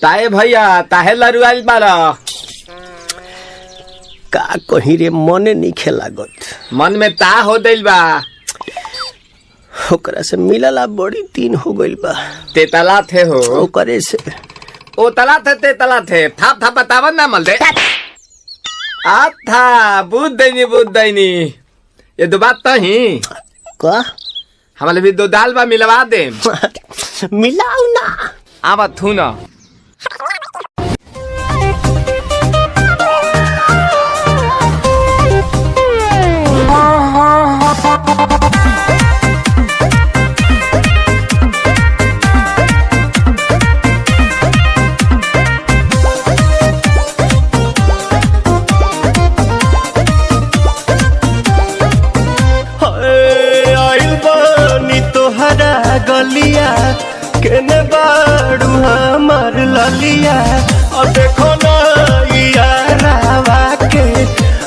ताए भैया ताहे लरुआल बारा का कहीं रे मने नहीं लागत। मन में ता हो दिल बा ओकरा से मिलला बड़ी दिन हो गइल बा। ते तला थे हो ओकरे से ओ तला थे ते तला थे थाप थाप बतावन ना मल दे आ था बुद्ध दैनी ये दो बात तो ही का हमारे भी दो दाल बा मिलवा दे मिलाऊ ना आवा थू ना गलिया केने बाड़ू हमार ललिया और देखो ना यारावा के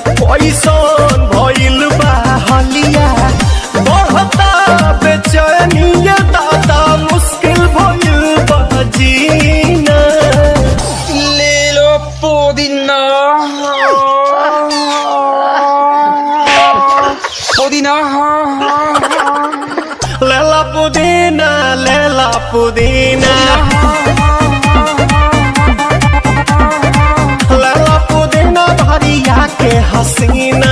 पैसन भइल बा हलिया बढ़ता बेचैनिया दादा मुश्किल भइल बा जीना ले लो पुदीना लेला पुदीना लेला पुदीना भरिया के हसीना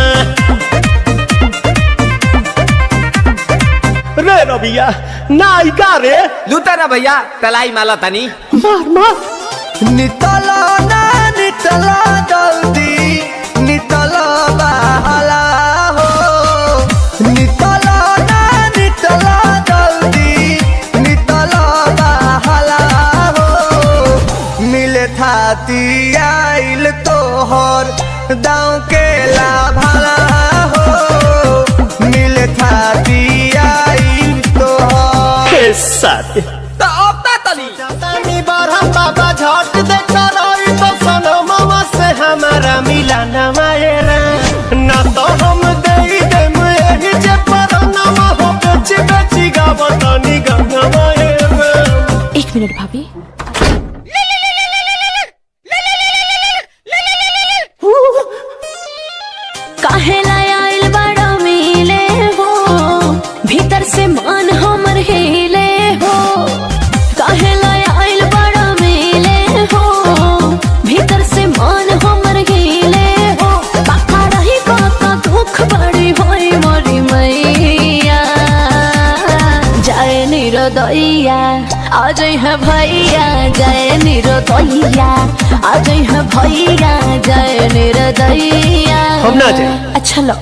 रे रबिया नायिका रे लूटा ना भैया तलाई माला तनी मार मार नितला ना नितला जल्दी नितला बहला हो नितला ना नितला थाती आइल तोहर दाँव के लाभला हो मिले थाती आइल तोहर साथे तो अब तनी बारह बाबा झट देखा रही तो सनमवा से हमारा मिला न मायरा ना तो हम दे देम एही जे परनमा हो बेची बेची गावतनी गंगा मायरा। एक मिनट भाभी भीतर से मान हमर हिले हो काहे लायल बड़ा मिले हो भीतर से मान हमर हिले हो पापा रही पापा दुख बड़ी होई मोरी मैया जाए निरोदैया आज है भैया जाए निरोदैया आज है भैया जाए निरोदैया हम ना जाए अच्छा लो